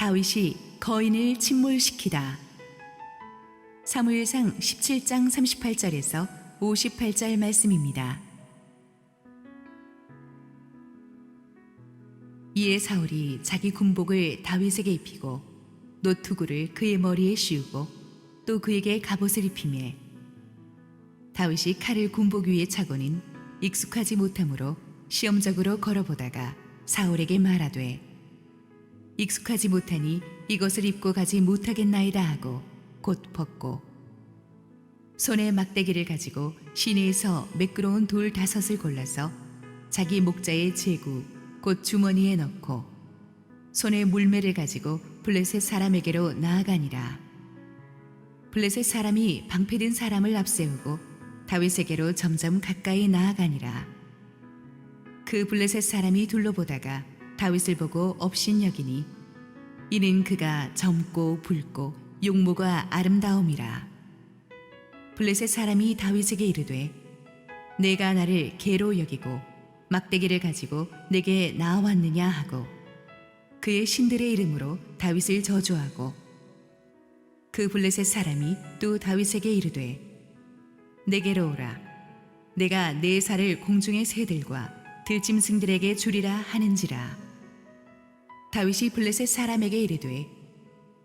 다윗이 거인을 침몰시키다. 사무엘상 17장 38절에서 58절 말씀입니다. 이에 사울이 자기 군복을 다윗에게 입히고 노투구를 그의 머리에 씌우고 또 그에게 갑옷을 입히매 다윗이 칼을 군복 위에 차고는 익숙하지 못하므로 시험적으로 걸어보다가 사울에게 말하되 익숙하지 못하니 이것을 입고 가지 못하겠나이다 하고 곧 벗고 손에 막대기를 가지고 시내에서 매끄러운 돌 5을 골라서 자기 목자의 제구 곧 주머니에 넣고 손에 물매를 가지고 블레셋 사람에게로 나아가니라. 블레셋 사람이 방패든 사람을 앞세우고 다윗에게로 점점 가까이 나아가니라. 그 블레셋 사람이 둘러보다가 다윗을 보고 업신여기니 이는 그가 젊고 붉고 용모가 아름다움이라. 블레셋 사람이 다윗에게 이르되 내가 나를 개로 여기고 막대기를 가지고 내게 나아왔느냐 하고 그의 신들의 이름으로 다윗을 저주하고 그 블레셋 사람이 또 다윗에게 이르되 내게로 오라. 내가 내 살을 공중의 새들과 들짐승들에게 주리라 하는지라. 다윗이 블레셋 사람에게 이르되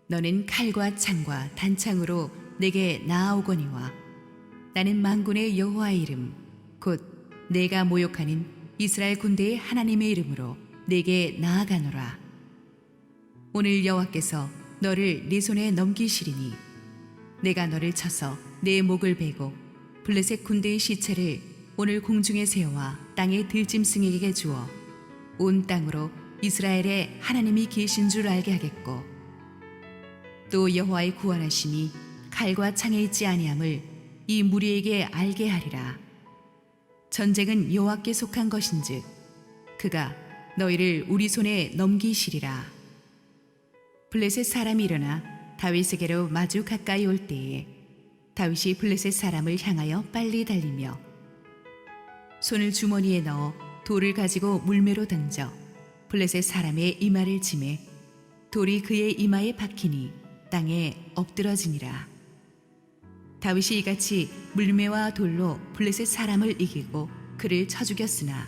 너는 칼과 창과 단창으로 내게 나아오거니와 나는 만군의 여호와의 이름 곧 내가 모욕하는 이스라엘 군대의 하나님의 이름으로 내게 나아가노라. 오늘 여호와께서 너를 네 손에 넘기시리니 내가 너를 쳐서 내 목을 베고 블레셋 군대의 시체를 오늘 공중의 새와 땅의 들짐승에게 주어 온 땅으로 이스라엘에 하나님이 계신 줄 알게 하겠고 또 여호와의 구원하심이 칼과 창에 있지 아니함을 이 무리에게 알게 하리라. 전쟁은 여호와께 속한 것인즉 그가 너희를 우리 손에 넘기시리라. 블레셋 사람이 일어나 다윗에게로 마주 가까이 올 때에 다윗이 블레셋 사람을 향하여 빨리 달리며 손을 주머니에 넣어 돌을 가지고 물매로 던져 블레셋 사람의 이마를 치매 돌이 그의 이마에 박히니 땅에 엎드러지니라. 다윗이 이같이 물매와 돌로 블레셋 사람을 이기고 그를 쳐 죽였으나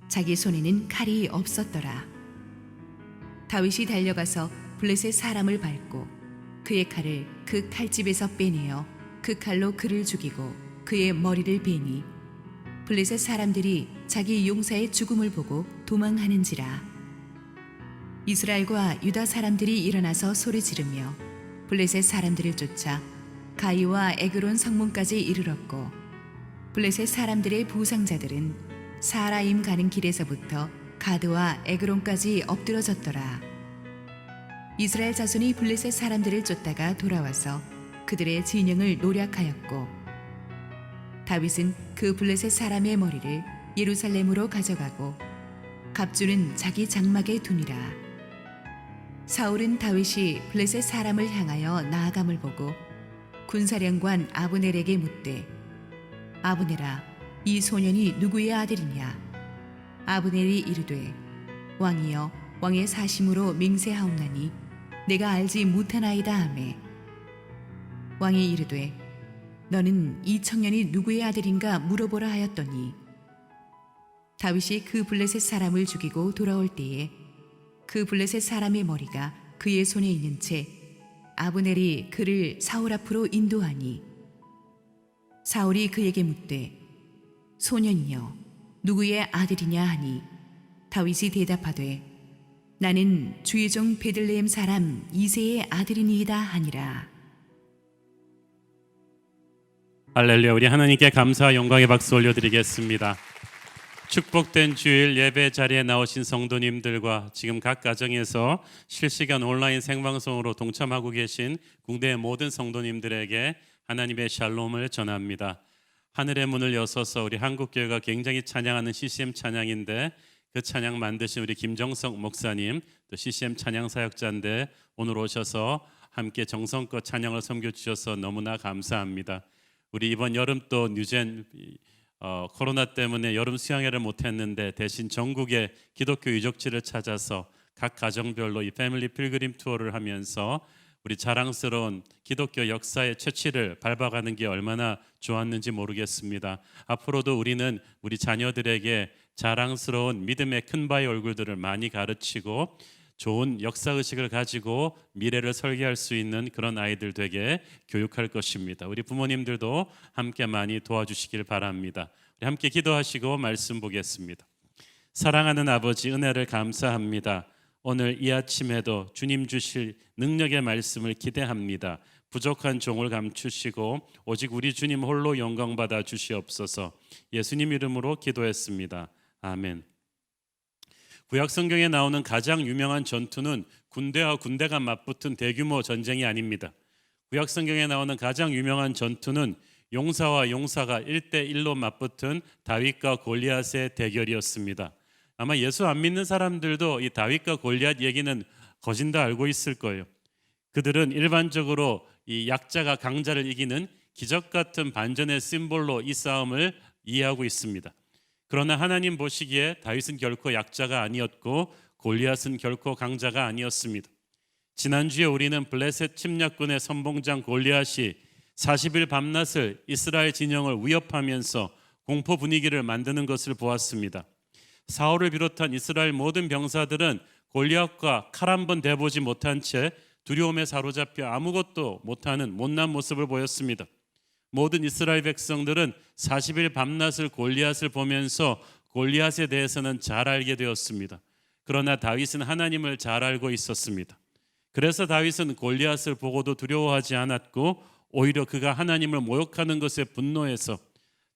자기 손에는 칼이 없었더라. 다윗이 달려가서 블레셋 사람을 밟고 그의 칼을 그 칼집에서 빼내어 그 칼로 그를 죽이고 그의 머리를 베니 블레셋 사람들이 자기 용사의 죽음을 보고 도망하는지라. 이스라엘과 유다 사람들이 일어나서 소리 지르며 블레셋 사람들을 쫓아 가이와 에그론 성문까지 이르렀고 블레셋 사람들의 부상자들은 사라임 가는 길에서부터 가드와 에그론까지 엎드러졌더라. 이스라엘 자손이 블레셋 사람들을 쫓다가 돌아와서 그들의 진영을 노략하였고 다윗은 그 블레셋 사람의 머리를 예루살렘으로 가져가고 갑주는 자기 장막에 두니라. 사울은 다윗이 블레셋 사람을 향하여 나아감을 보고 군사령관 아브넬에게 묻되 아브넬아 이 소년이 누구의 아들이냐. 아브넬이 이르되 왕이여 왕의 사심으로 맹세하옵나니 내가 알지 못하나이다 하매 왕이 이르되 너는 이 청년이 누구의 아들인가 물어보라 하였더니 다윗이 그 블레셋 사람을 죽이고 돌아올 때에 그 블레셋 사람의 머리가 그의 손에 있는 채 아브넬이 그를 사울 앞으로 인도하니 사울이 그에게 묻되 소년이여 누구의 아들이냐 하니 다윗이 대답하되 나는 주의 종 베들레헴 사람 이새의 아들이니이다 하니라. 할렐루야. 우리 하나님께 감사와 영광의 박수 올려드리겠습니다. 축복된 주일 예배 자리에 나오신 성도님들과 지금 각 가정에서 실시간 온라인 생방송으로 동참하고 계신 국내의 모든 성도님들에게 하나님의 샬롬을 전합니다. 하늘의 문을 여서서 우리 한국교회가 굉장히 찬양하는 CCM 찬양인데 그 찬양 만드신 우리 김정석 목사님 또 CCM 찬양 사역자인데 오늘 오셔서 함께 정성껏 찬양을 섬겨주셔서 너무나 감사합니다. 우리 이번 여름 또 뉴젠 코로나 때문에 여름 수양회를 못했는데 대신 전국의 기독교 유적지를 찾아서 각 가정별로 이 패밀리 필그림 투어를 하면서 우리 자랑스러운 기독교 역사의 채취를 밟아가는 게 얼마나 좋았는지 모르겠습니다. 앞으로도 우리는 우리 자녀들에게 자랑스러운 믿음의 큰바의 얼굴들을 많이 가르치고 좋은 역사의식을 가지고 미래를 설계할 수 있는 그런 아이들 되게 교육할 것입니다. 우리 부모님들도 함께 많이 도와주시길 바랍니다. 우리 함께 기도하시고 말씀 보겠습니다. 사랑하는 아버지, 은혜를 감사합니다. 오늘 이 아침에도 주님 주실 능력의 말씀을 기대합니다. 부족한 종을 감추시고 오직 우리 주님 홀로 영광 받아 주시옵소서. 예수님 이름으로 기도했습니다. 아멘. 구약 성경에 나오는 가장 유명한 전투는 군대와 군대가 맞붙은 대규모 전쟁이 아닙니다. 구약 성경에 나오는 가장 유명한 전투는 용사와 용사가 1대1로 맞붙은 다윗과 골리앗의 대결이었습니다. 아마 예수 안 믿는 사람들도 이 다윗과 골리앗 얘기는 거진다 알고 있을 거예요. 그들은 일반적으로 이 약자가 강자를 이기는 기적 같은 반전의 심볼로 이 싸움을 이해하고 있습니다. 그러나 하나님 보시기에 다윗은 결코 약자가 아니었고 골리앗은 결코 강자가 아니었습니다. 지난주에 우리는 블레셋 침략군의 선봉장 골리앗이 40일 밤낮을 이스라엘 진영을 위협하면서 공포 분위기를 만드는 것을 보았습니다. 사울을 비롯한 이스라엘 모든 병사들은 골리앗과 칼 한 번 대보지 못한 채 두려움에 사로잡혀 아무것도 못하는 못난 모습을 보였습니다. 모든 이스라엘 백성들은 40일 밤낮을 골리앗을 보면서 골리앗에 대해서는 잘 알게 되었습니다. 그러나 다윗은 하나님을 잘 알고 있었습니다. 그래서 다윗은 골리앗을 보고도 두려워하지 않았고 오히려 그가 하나님을 모욕하는 것에 분노해서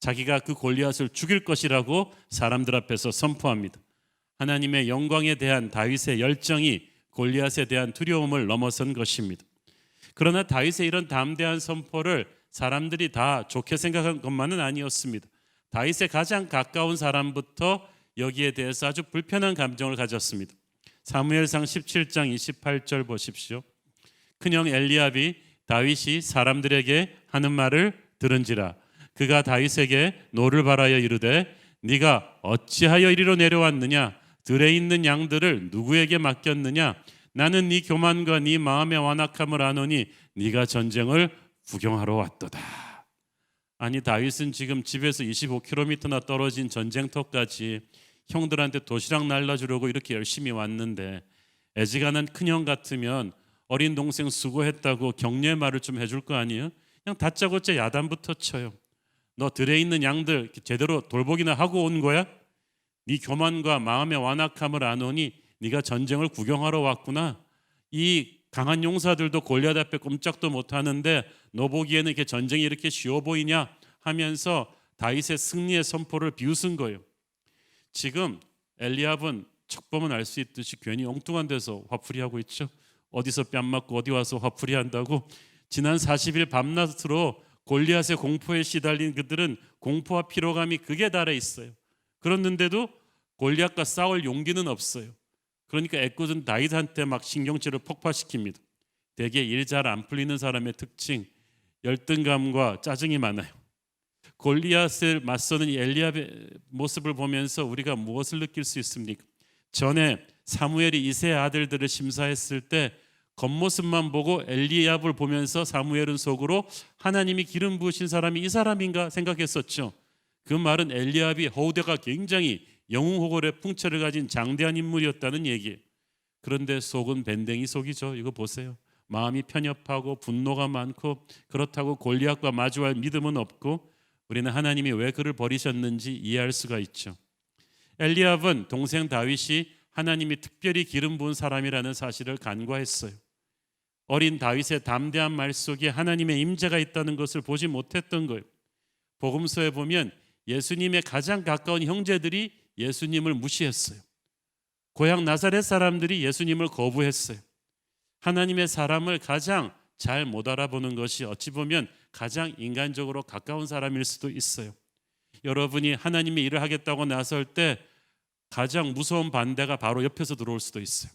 자기가 그 골리앗을 죽일 것이라고 사람들 앞에서 선포합니다. 하나님의 영광에 대한 다윗의 열정이 골리앗에 대한 두려움을 넘어선 것입니다. 그러나 다윗의 이런 담대한 선포를 사람들이 다 좋게 생각한 것만은 아니었습니다. 다윗의 가장 가까운 사람부터 여기에 대해서 아주 불편한 감정을 가졌습니다. 사무엘상 17장 28절 보십시오. 큰형 엘리압이 다윗이 사람들에게 하는 말을 들은지라 그가 다윗에게 노를 바라여 이르되 네가 어찌하여 이리로 내려왔느냐 들에 있는 양들을 누구에게 맡겼느냐 나는 네 교만과 네 마음의 완악함을 아노니 네가 전쟁을 구경하러 왔도다. 아니 다윗은 지금 집에서 25km나 떨어진 전쟁터까지 형들한테 도시락 날라주려고 이렇게 열심히 왔는데 애지간한 큰형 같으면 어린 동생 수고했다고 격려의 말을 좀 해줄 거 아니에요? 그냥 다짜고짜 야단부터 쳐요. 너 들에 있는 양들 제대로 돌보기나 하고 온 거야? 네 교만과 마음의 완악함을 아노니 네가 전쟁을 구경하러 왔구나. 이 강한 용사들도 골리앗 앞에 꼼짝도 못하는데 너 보기에는 이렇게 전쟁이 이렇게 쉬워 보이냐 하면서 다윗의 승리의 선포를 비웃은 거예요. 지금 엘리압은 척 보면 알 수 있듯이 괜히 엉뚱한 데서 화풀이하고 있죠. 어디서 뺨 맞고 어디 와서 화풀이한다고. 지난 40일 밤낮으로 골리앗의 공포에 시달린 그들은 공포와 피로감이 극에 달해 있어요. 그랬는데도 골리앗과 싸울 용기는 없어요. 그러니까 애꿎은 다윗한테 막 신경질을 폭발시킵니다. 대개 일 잘 안 풀리는 사람의 특징, 열등감과 짜증이 많아요. 골리앗을 맞서는 이 엘리압의 모습을 보면서 우리가 무엇을 느낄 수 있습니까? 전에 사무엘이 이새의 아들들을 심사했을 때 겉모습만 보고 엘리압을 보면서 사무엘은 속으로 하나님이 기름 부으신 사람이 이 사람인가 생각했었죠. 그 말은 엘리압이 허우대가 굉장히 영웅호걸의 풍채를 가진 장대한 인물이었다는 얘기예요. 그런데 속은 밴댕이 속이죠. 이거 보세요. 마음이 편협하고 분노가 많고 그렇다고 골리앗과 마주할 믿음은 없고 우리는 하나님이 왜 그를 버리셨는지 이해할 수가 있죠. 엘리압은 동생 다윗이 하나님이 특별히 기름 부은 사람이라는 사실을 간과했어요. 어린 다윗의 담대한 말 속에 하나님의 임재가 있다는 것을 보지 못했던 거예요. 복음서에 보면 예수님의 가장 가까운 형제들이 예수님을 무시했어요. 고향 나사렛 사람들이 예수님을 거부했어요. 하나님의 사람을 가장 잘 못 알아보는 것이 어찌 보면 가장 인간적으로 가까운 사람일 수도 있어요. 여러분이 하나님의 일을 하겠다고 나설 때 가장 무서운 반대가 바로 옆에서 들어올 수도 있어요.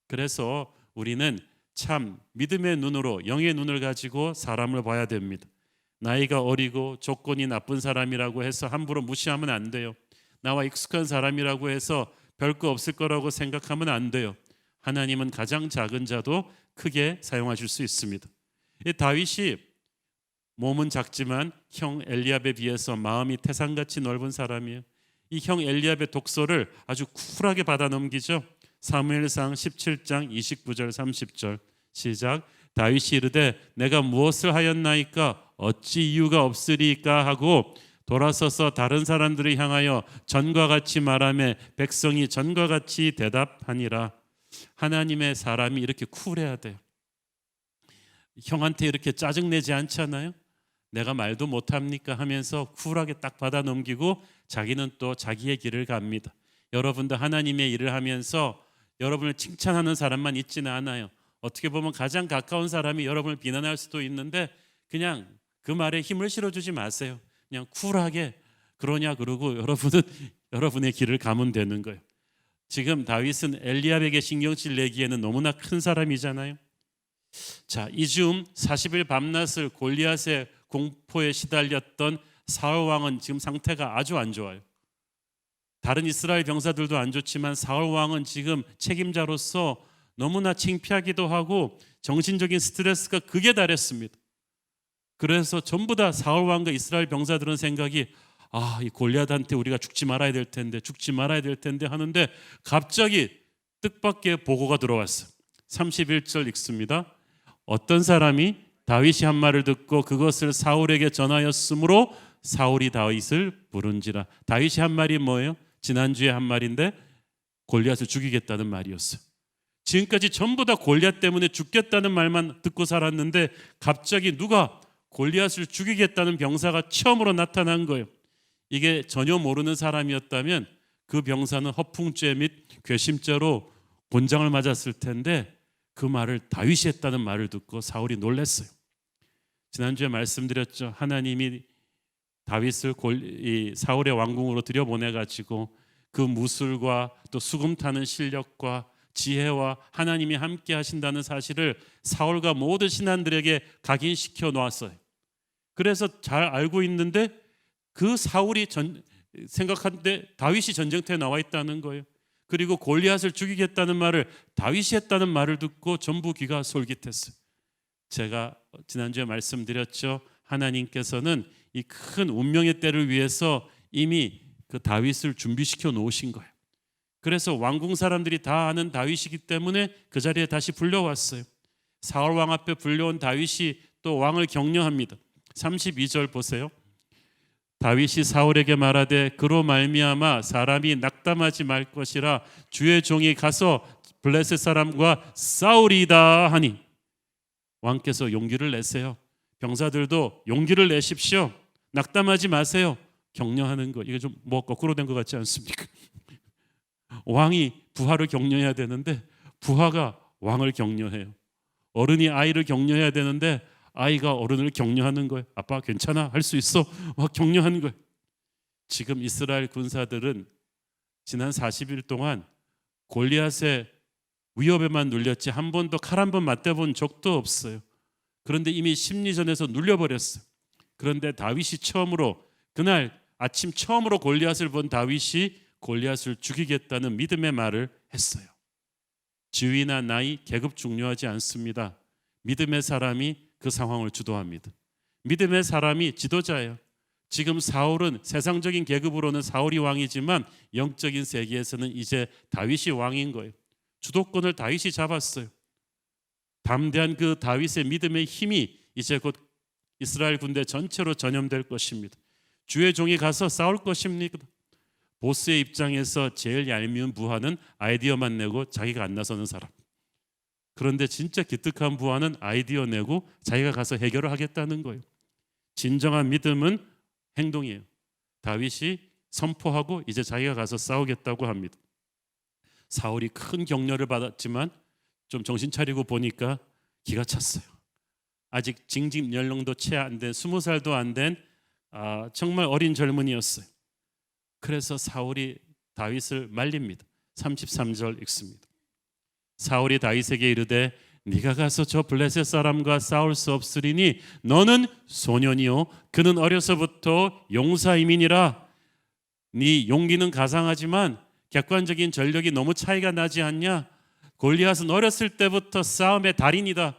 그래서 우리는 참 믿음의 눈으로 영의 눈을 가지고 사람을 봐야 됩니다. 나이가 어리고 조건이 나쁜 사람이라고 해서 함부로 무시하면 안 돼요. 나와 익숙한 사람이라고 해서 별거 없을 거라고 생각하면 안 돼요. 하나님은 가장 작은 자도 크게 사용하실 수 있습니다. 이 다윗이 몸은 작지만 형 엘리압에 비해서 마음이 태산같이 넓은 사람이에요. 이 형 엘리압의 독소를 아주 쿨하게 받아 넘기죠. 사무엘상 17장 29절 30절 시작. 다윗이 이르되 내가 무엇을 하였나이까 어찌 이유가 없으리까 하고 돌아서서 다른 사람들을 향하여 전과 같이 말하며 백성이 전과 같이 대답하니라. 하나님의 사람이 이렇게 쿨해야 돼요. 형한테 이렇게 짜증내지 않잖아요. 내가 말도 못합니까 하면서 쿨하게 딱 받아 넘기고 자기는 또 자기의 길을 갑니다. 여러분도 하나님의 일을 하면서 여러분을 칭찬하는 사람만 있지는 않아요. 어떻게 보면 가장 가까운 사람이 여러분을 비난할 수도 있는데 그냥 그 말에 힘을 실어주지 마세요. 그냥 쿨하게 그러냐 그러고 여러분은 여러분의 길을 가면 되는 거예요. 지금 다윗은 엘리압에게 신경질 내기에는 너무나 큰 사람이잖아요. 자, 이즈음 40일 밤낮을 골리앗의 공포에 시달렸던 사울 왕은 지금 상태가 아주 안 좋아요. 다른 이스라엘 병사들도 안 좋지만 사울 왕은 지금 책임자로서 너무나 창피하기도 하고 정신적인 스트레스가 극에 달했습니다. 그래서 전부 다 사울 왕과 이스라엘 병사들은 생각이 이 골리앗한테 우리가 죽지 말아야 될 텐데 하는데 갑자기 뜻밖의 보고가 들어왔어요. 31절 읽습니다. 어떤 사람이 다윗이 한 말을 듣고 그것을 사울에게 전하였으므로 사울이 다윗을 부른지라. 다윗이 한 말이 뭐예요? 지난주에 한 말인데 골리앗을 죽이겠다는 말이었어요. 지금까지 전부 다 골리앗 때문에 죽겠다는 말만 듣고 살았는데 갑자기 누가 골리앗을 죽이겠다는 병사가 처음으로 나타난 거예요. 이게 전혀 모르는 사람이었다면 그 병사는 허풍죄 및 괘씸죄로 곤장을 맞았을 텐데 그 말을 다윗이 했다는 말을 듣고 사울이 놀랐어요. 지난주에 말씀드렸죠. 하나님이 다윗을 사울의 왕궁으로 들여보내가지고 그 무술과 또 수금 타는 실력과 지혜와 하나님이 함께 하신다는 사실을 사울과 모든 신하들에게 각인시켜 놓았어요. 그래서 잘 알고 있는데 그 사울이 생각한데 다윗이 전쟁터에 나와 있다는 거예요. 그리고 골리앗을 죽이겠다는 말을 다윗이 했다는 말을 듣고 전부 귀가 솔깃했어요. 제가 지난주에 말씀드렸죠. 하나님께서는 이 큰 운명의 때를 위해서 이미 그 다윗을 준비시켜 놓으신 거예요. 그래서 왕궁 사람들이 다 아는 다윗이기 때문에 그 자리에 다시 불려왔어요. 사울 왕 앞에 불려온 다윗이 또 왕을 격려합니다. 32절 보세요. 다윗이 사울에게 말하되 그로 말미암아 사람이 낙담하지 말 것이라 주의 종이 가서 블레셋 사람과 싸우리이다 하니. 왕께서 용기를 내세요. 병사들도 용기를 내십시오. 낙담하지 마세요. 격려하는 거. 이게 좀 뭐 거꾸로 된 것 같지 않습니까? 왕이 부하를 격려해야 되는데 부하가 왕을 격려해요. 어른이 아이를 격려해야 되는데 아이가 어른을 격려하는 거예요. 아빠 괜찮아? 할 수 있어? 막 격려하는 거예요. 지금 이스라엘 군사들은 지난 40일 동안 골리앗의 위협에만 눌렸지 한 번도 칼 한 번 맞대본 적도 없어요. 그런데 이미 심리전에서 눌려버렸어요. 그런데 다윗이 처음으로 그날 아침 처음으로 골리앗을 본 다윗이 골리앗을 죽이겠다는 믿음의 말을 했어요. 지위나 나이, 계급 중요하지 않습니다. 믿음의 사람이 그 상황을 주도합니다. 믿음의 사람이 지도자예요. 지금 사울은 세상적인 계급으로는 사울이 왕이지만 영적인 세계에서는 이제 다윗이 왕인 거예요. 주도권을 다윗이 잡았어요. 담대한 그 다윗의 믿음의 힘이 이제 곧 이스라엘 군대 전체로 전염될 것입니다. 주의 종이 가서 싸울 것입니다. 보스의 입장에서 제일 얄미운 부하는 아이디어만 내고 자기가 안 나서는 사람. 그런데 진짜 기특한 부하는 아이디어 내고 자기가 가서 해결을 하겠다는 거예요. 진정한 믿음은 행동이에요. 다윗이 선포하고 이제 자기가 가서 싸우겠다고 합니다. 사울이 큰 격려를 받았지만 좀 정신 차리고 보니까 기가 찼어요. 아직 징집 연령도 채 안 된 20살도 안 된 정말 어린 젊은이였어요. 그래서 사울이 다윗을 말립니다. 33절 읽습니다. 사울이 다윗에게 이르되 네가 가서 저 블레셋 사람과 싸울 수 없으리니 너는 소년이요 그는 어려서부터 용사임이니라. 네 용기는 가상하지만 객관적인 전력이 너무 차이가 나지 않냐? 골리앗은 어렸을 때부터 싸움의 달인이다.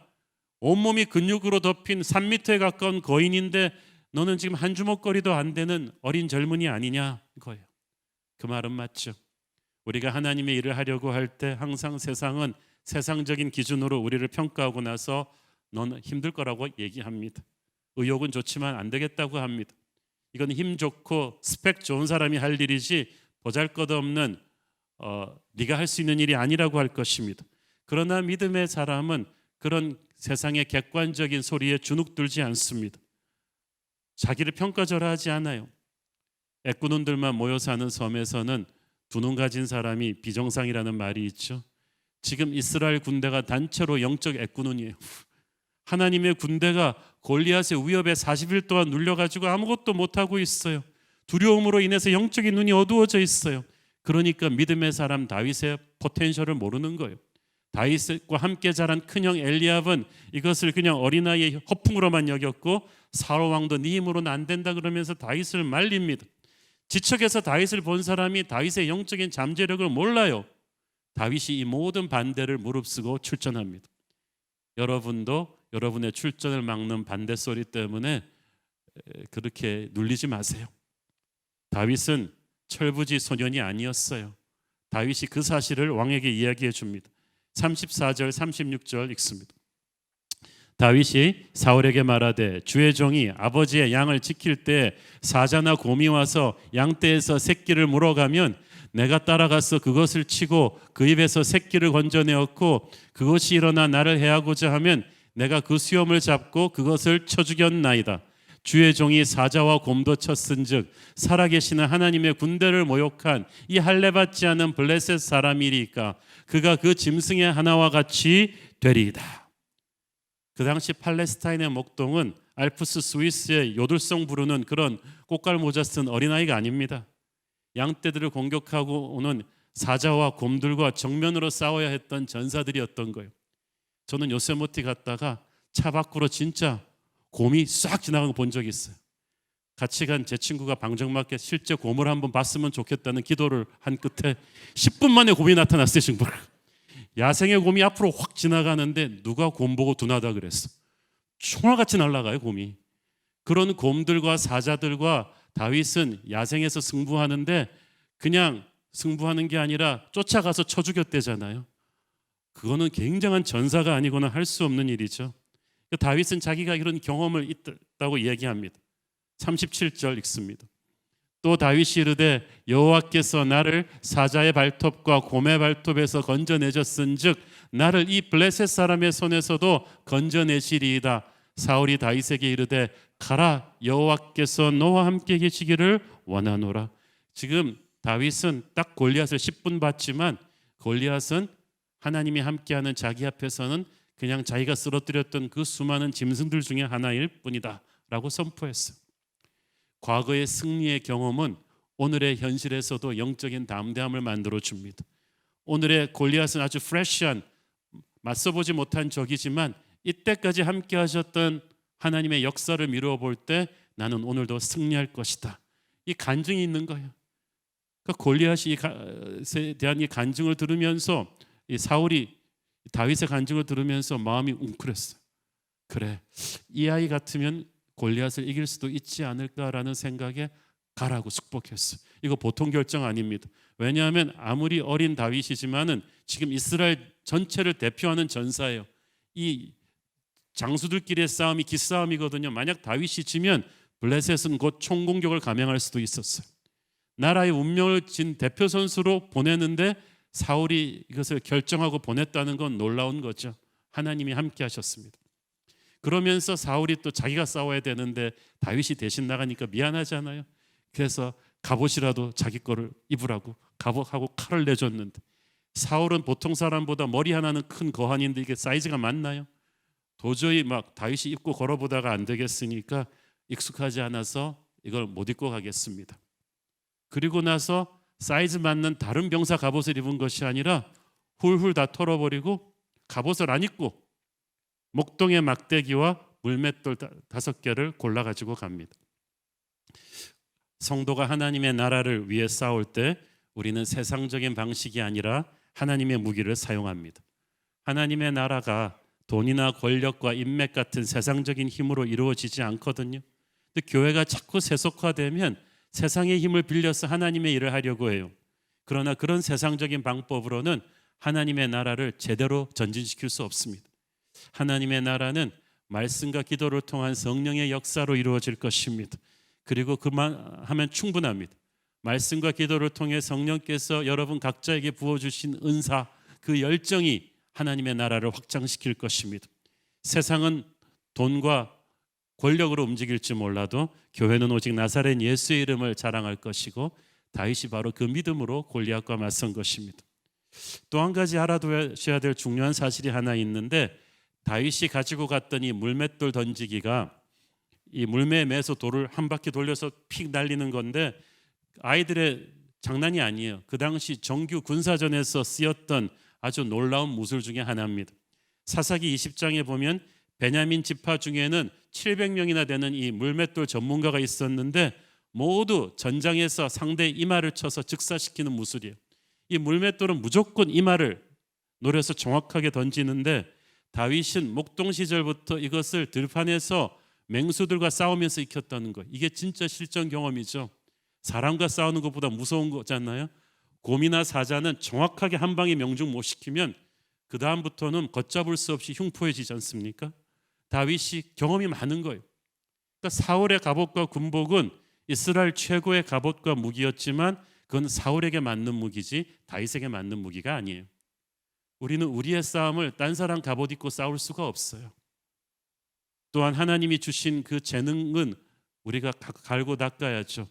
온몸이 근육으로 덮인 3m에 가까운 거인인데 너는 지금 한 주먹거리도 안 되는 어린 젊은이 아니냐 이거예요. 그 말은 맞죠. 우리가 하나님의 일을 하려고 할 때 항상 세상은 세상적인 기준으로 우리를 평가하고 나서 너는 힘들 거라고 얘기합니다. 의욕은 좋지만 안 되겠다고 합니다. 이건 힘 좋고 스펙 좋은 사람이 할 일이지 보잘것없는 네가 할 수 있는 일이 아니라고 할 것입니다. 그러나 믿음의 사람은 그런 세상의 객관적인 소리에 주눅들지 않습니다. 자기를 평가절하하지 않아요. 애꾸눈들만 모여 사는 섬에서는 두 눈 가진 사람이 비정상이라는 말이 있죠. 지금 이스라엘 군대가 단체로 영적 애꾸눈이에요. 하나님의 군대가 골리앗의 위협에 40일 동안 눌려가지고 아무것도 못하고 있어요. 두려움으로 인해서 영적인 눈이 어두워져 있어요. 그러니까 믿음의 사람 다윗의 포텐셜을 모르는 거예요. 다윗과 함께 자란 큰형 엘리압은 이것을 그냥 어린아이의 허풍으로만 여겼고 사울 왕도 네 힘으로는 안 된다 그러면서 다윗을 말립니다. 지척에서 다윗을 본 사람이 다윗의 영적인 잠재력을 몰라요. 다윗이 이 모든 반대를 무릅쓰고 출전합니다. 여러분도 여러분의 출전을 막는 반대 소리 때문에 그렇게 눌리지 마세요. 다윗은 철부지 소년이 아니었어요. 다윗이 그 사실을 왕에게 이야기해 줍니다. 34절 36절 읽습니다. 다윗이 사울에게 말하되 주의 종이 아버지의 양을 지킬 때 사자나 곰이 와서 양떼에서 새끼를 물어가면 내가 따라가서 그것을 치고 그 입에서 새끼를 건져내었고 그것이 일어나 나를 해하고자 하면 내가 그 수염을 잡고 그것을 쳐 죽였나이다. 주의 종이 사자와 곰도 쳤은즉 살아계시는 하나님의 군대를 모욕한 이 할례받지 않은 블레셋 사람이리까 그가 그 짐승의 하나와 같이 되리이다. 그 당시 팔레스타인의 목동은 알프스 스위스의 요들송 부르는 그런 꽃갈 모자 쓴 어린아이가 아닙니다. 양떼들을 공격하고 오는 사자와 곰들과 정면으로 싸워야 했던 전사들이었던 거예요. 저는 요세모티 갔다가 차 밖으로 진짜 곰이 싹 지나가는 거 본 적이 있어요. 같이 간 제 친구가 방정맞게 실제 곰을 한번 봤으면 좋겠다는 기도를 한 끝에 10분 만에 곰이 나타났어요. 친구. 야생의 곰이 앞으로 확 지나가는데 누가 곰 보고 둔하다 그랬어. 총알같이 날아가요 곰이. 그런 곰들과 사자들과 다윗은 야생에서 승부하는데 그냥 승부하는 게 아니라 쫓아가서 쳐 죽였대잖아요. 그거는 굉장한 전사가 아니고는 할 수 없는 일이죠. 다윗은 자기가 이런 경험을 있다고 이야기합니다. 37절 읽습니다. 또 다윗이 이르되 여호와께서 나를 사자의 발톱과 곰의 발톱에서 건져내셨은즉 나를 이 블레셋 사람의 손에서도 건져내시리이다. 사울이 다윗에게 이르되 가라 여호와께서 너와 함께 계시기를 원하노라. 지금 다윗은 딱 골리앗을 10분 봤지만 골리앗은 하나님이 함께하는 자기 앞에서는 그냥 자기가 쓰러뜨렸던 그 수많은 짐승들 중에 하나일 뿐이다 라고 선포했어요. 과거의 승리의 경험은 오늘의 현실에서도 영적인 담대함을 만들어 줍니다. 오늘의 골리앗은 아주 프레시한 맞서보지 못한 적이지만 이때까지 함께 하셨던 하나님의 역사를 미루어 볼 때 나는 오늘도 승리할 것이다. 이 간증이 있는 거예요. 그러니까 골리앗에 대한 이 간증을 들으면서 이 사울이 다윗의 간증을 들으면서 마음이 웅크렸어요. 그래, 이 아이 같으면 골리앗을 이길 수도 있지 않을까라는 생각에 가라고 축복했어요. 이거 보통 결정 아닙니다. 왜냐하면 아무리 어린 다윗이지만은 지금 이스라엘 전체를 대표하는 전사예요. 이 장수들끼리의 싸움이 기싸움이거든요. 만약 다윗이 지면 블레셋은 곧 총공격을 감행할 수도 있었어요. 나라의 운명을 진 대표 선수로 보내는데 사울이 이것을 결정하고 보냈다는 건 놀라운 거죠. 하나님이 함께 하셨습니다. 그러면서 사울이 또 자기가 싸워야 되는데 다윗이 대신 나가니까 미안하잖아요. 그래서 갑옷이라도 자기 거를 입으라고 갑옷하고 칼을 내줬는데 사울은 보통 사람보다 머리 하나는 큰 거한인데 이게 사이즈가 맞나요? 도저히 막 다윗이 입고 걸어보다가 안 되겠으니까 익숙하지 않아서 이걸 못 입고 가겠습니다. 그리고 나서 사이즈 맞는 다른 병사 갑옷을 입은 것이 아니라 훌훌 다 털어버리고 갑옷을 안 입고 목동의 막대기와 물맷돌 5개를 골라가지고 갑니다. 성도가 하나님의 나라를 위해 싸울 때 우리는 세상적인 방식이 아니라 하나님의 무기를 사용합니다. 하나님의 나라가 돈이나 권력과 인맥 같은 세상적인 힘으로 이루어지지 않거든요. 근데 교회가 자꾸 세속화되면 세상의 힘을 빌려서 하나님의 일을 하려고 해요. 그러나 그런 세상적인 방법으로는 하나님의 나라를 제대로 전진시킬 수 없습니다. 하나님의 나라는 말씀과 기도를 통한 성령의 역사로 이루어질 것입니다. 그리고 그만하면 충분합니다. 말씀과 기도를 통해 성령께서 여러분 각자에게 부어주신 은사, 그 열정이 하나님의 나라를 확장시킬 것입니다. 세상은 돈과 권력으로 움직일지 몰라도 교회는 오직 나사렛 예수의 이름을 자랑할 것이고 다윗이 바로 그 믿음으로 골리앗과 맞선 것입니다. 또 한 가지 알아두셔야 될 중요한 사실이 하나 있는데 다윗이 가지고 갔던 이 물맷돌 던지기가 이 물매에 매서 돌을 한 바퀴 돌려서 픽 날리는 건데 아이들의 장난이 아니에요. 그 당시 정규 군사전에서 쓰였던 아주 놀라운 무술 중에 하나입니다. 사사기 20장에 보면 베냐민 지파 중에는 700명이나 되는 이 물맷돌 전문가가 있었는데 모두 전장에서 상대의 이마를 쳐서 즉사시키는 무술이에요. 이 물맷돌은 무조건 이마를 노려서 정확하게 던지는데 다윗은 목동 시절부터 이것을 들판에서 맹수들과 싸우면서 익혔다는 거예요. 이게 진짜 실전 경험이죠. 사람과 싸우는 것보다 무서운 거잖아요. 곰이나 사자는 정확하게 한 방에 명중 못 시키면 그 다음부터는 걷잡을 수 없이 흉포해지지 않습니까? 다윗이 경험이 많은 거예요. 그러니까 사울의 갑옷과 군복은 이스라엘 최고의 갑옷과 무기였지만 그건 사울에게 맞는 무기지 다윗에게 맞는 무기가 아니에요. 우리는 우리의 싸움을 딴 사람 갑옷 입고 싸울 수가 없어요. 또한 하나님이 주신 그 재능은 우리가 갈고 닦아야죠.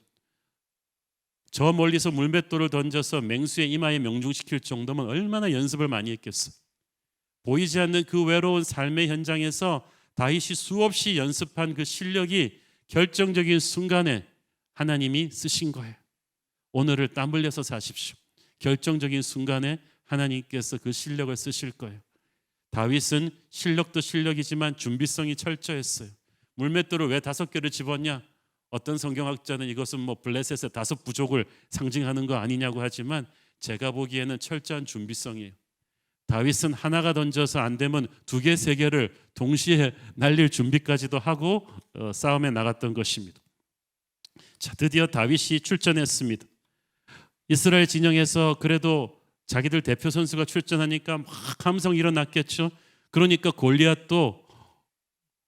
저 멀리서 물맷돌을 던져서 맹수의 이마에 명중시킬 정도면 얼마나 연습을 많이 했겠어. 보이지 않는 그 외로운 삶의 현장에서 다윗이 수없이 연습한 그 실력이 결정적인 순간에 하나님이 쓰신 거예요. 오늘을 땀 흘려서 사십시오. 결정적인 순간에 하나님께서 그 실력을 쓰실 거예요. 다윗은 실력도 실력이지만 준비성이 철저했어요. 물맷돌을 왜 5개를 집었냐? 어떤 성경학자는 이것은 블레셋의 5 부족을 상징하는 거 아니냐고 하지만 제가 보기에는 철저한 준비성이에요. 다윗은 하나가 던져서 안 되면 2개, 3개를 동시에 날릴 준비까지도 하고 싸움에 나갔던 것입니다. 자, 드디어 다윗이 출전했습니다. 이스라엘 진영에서 그래도 자기들 대표 선수가 출전하니까 막 함성 일어났겠죠. 그러니까 골리앗도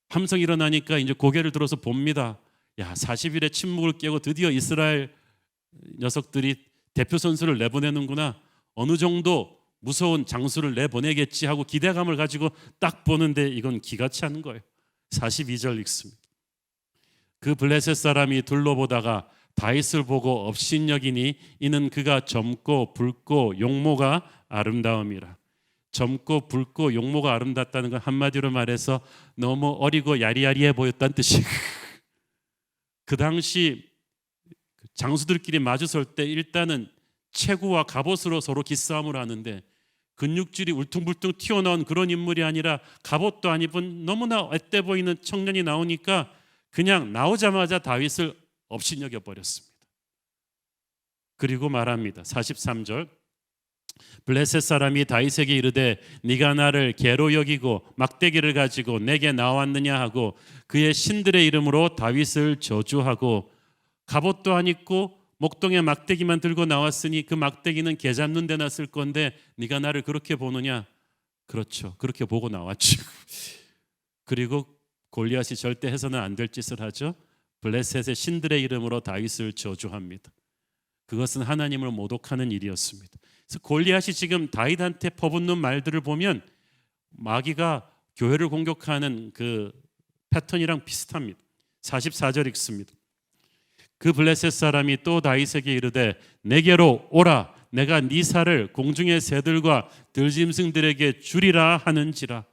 함성 일어나니까 이제 고개를 들어서 봅니다. 야, 40일의 침묵을 깨고 드디어 이스라엘 녀석들이 대표 선수를 내보내는구나. 어느 정도 무서운 장수를 내보내겠지 하고 기대감을 가지고 딱 보는데 이건 기같이 하는 거예요. 42절 읽습니다. 그 블레셋 사람이 둘러보다가 다윗을 보고 업신여기니 이는 그가 젊고 붉고 용모가 아름다움이라. 젊고 붉고 용모가 아름답다는 건 한마디로 말해서 너무 어리고 야리야리해 보였다는 뜻이에요. 그 당시 장수들끼리 마주설 때 일단은 체구와 갑옷으로 서로 기싸움을 하는데 근육질이 울퉁불퉁 튀어나온 그런 인물이 아니라 갑옷도 안 입은 너무나 앳돼 보이는 청년이 나오니까 그냥 나오자마자 다윗을 업신여겨 버렸습니다. 그리고 말합니다. 43절 블레셋 사람이 다윗에게 이르되 네가 나를 개로 여기고 막대기를 가지고 내게 나왔느냐 하고 그의 신들의 이름으로 다윗을 저주하고 갑옷도 안 입고 목동에 막대기만 들고 나왔으니 그 막대기는 개 잡는 데나 쓸 건데 네가 나를 그렇게 보느냐? 그렇죠. 그렇게 보고 나왔죠. 그리고 골리앗이 절대 해서는 안 될 짓을 하죠. 블레셋의 신들의 이름으로 다윗을 저주합니다. 그것은 하나님을 모독하는 일이었습니다. 그래서 골리앗이 지금 다윗한테 퍼붓는 말들을 보면 마귀가 교회를 공격하는 그 패턴이랑 비슷합니다. 44절 읽습니다. 그 블레셋 사람이 또 다윗에게 이르되 내게로 오라. 내가 네 살을 공중의 새들과 들짐승들에게 주리라 하는지라.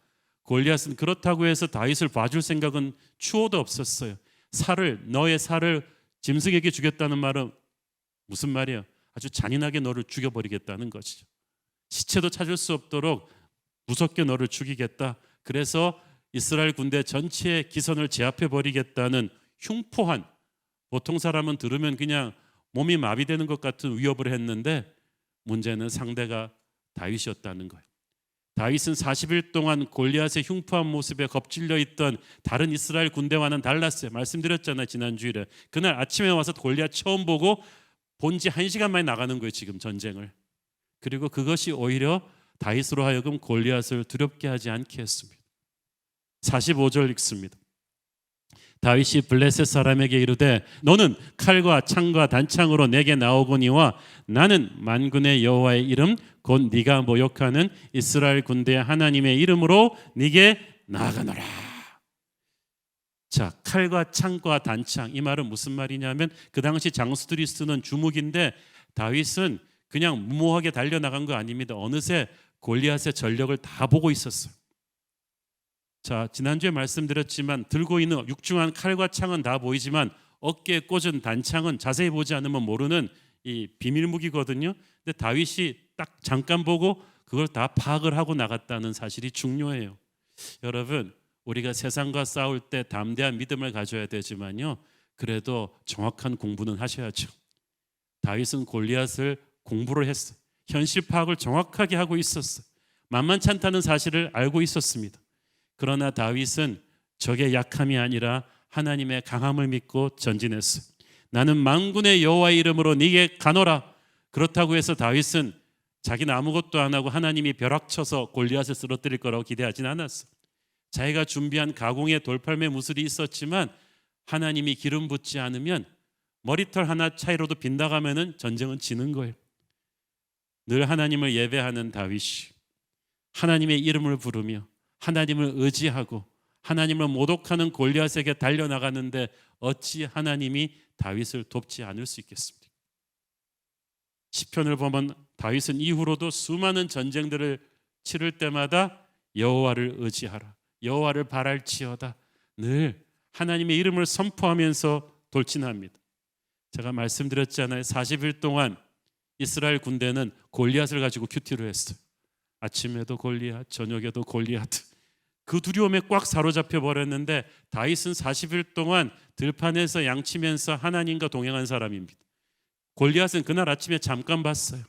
골리앗은 그렇다고 해서 다윗을 봐줄 생각은 추호도 없었어요. 너의 살을 짐승에게 주겠다는 말은 무슨 말이에요? 아주 잔인하게 너를 죽여버리겠다는 것이죠. 시체도 찾을 수 없도록 무섭게 너를 죽이겠다. 그래서 이스라엘 군대 전체의 기선을 제압해버리겠다는 흉포한, 보통 사람은 들으면 그냥 몸이 마비되는 것 같은 위협을 했는데 문제는 상대가 다윗이었다는 거예요. 다윗은 40일 동안 골리앗의 흉포한 모습에 겁질려 있던 다른 이스라엘 군대와는 달랐어요. 말씀드렸잖아요, 지난 주일에. 그날 아침에 와서 골리앗 처음 보고 본지 1시간 만에 나가는 거예요, 지금 전쟁을. 그리고 그것이 오히려 다윗으로 하여금 골리앗을 두렵게 하지 않게 했습니다. 45절 읽습니다. 다윗이 블레셋 사람에게 이르되 너는 칼과 창과 단창으로 내게 나오거니와 나는 만군의 여호와의 이름 곧 네가 모욕하는 이스라엘 군대의 하나님의 이름으로 네게 나아가노라. 자, 칼과 창과 단창, 이 말은 무슨 말이냐면 그 당시 장수들이 쓰는 주묵인데 다윗은 그냥 무모하게 달려나간 거 아닙니다. 어느새 골리앗의 전력을 다 보고 있었어요. 자, 지난주에 말씀드렸지만 들고 있는 육중한 칼과 창은 다 보이지만 어깨에 꽂은 단창은 자세히 보지 않으면 모르는 이 비밀 무기거든요. 근데 다윗이 딱 잠깐 보고 그걸 다 파악을 하고 나갔다는 사실이 중요해요. 여러분, 우리가 세상과 싸울 때 담대한 믿음을 가져야 되지만요, 그래도 정확한 공부는 하셔야죠. 다윗은 골리앗을 공부를 했어요. 현실 파악을 정확하게 하고 있었어요. 만만치 않다는 사실을 알고 있었습니다. 그러나 다윗은 적의 약함이 아니라 하나님의 강함을 믿고 전진했어요. 나는 만군의 여호와의 이름으로 네게 가노라. 그렇다고 해서 다윗은 자기는 아무것도 안 하고 하나님이 벼락쳐서 골리앗을 쓰러뜨릴 거라고 기대하진 않았어요. 자기가 준비한 가공의 돌팔매 무술이 있었지만 하나님이 기름 붓지 않으면 머리털 하나 차이로도 빗나가면 전쟁은 지는 거예요. 늘 하나님을 예배하는 다윗이 하나님의 이름을 부르며 하나님을 의지하고 하나님을 모독하는 골리앗에게 달려나가는데 어찌 하나님이 다윗을 돕지 않을 수 있겠습니까? 시편을 보면 다윗은 이후로도 수많은 전쟁들을 치를 때마다 여호와를 의지하라, 여호와를 바랄지어다, 늘 하나님의 이름을 선포하면서 돌진합니다. 제가 말씀드렸잖아요. 40일 동안 이스라엘 군대는 골리앗을 가지고 큐티를 했어요. 아침에도 골리앗, 저녁에도 골리앗. 그 두려움에 꽉 사로잡혀 버렸는데 다윗은 40일 동안 들판에서 양치면서 하나님과 동행한 사람입니다. 골리앗은 그날 아침에 잠깐 봤어요.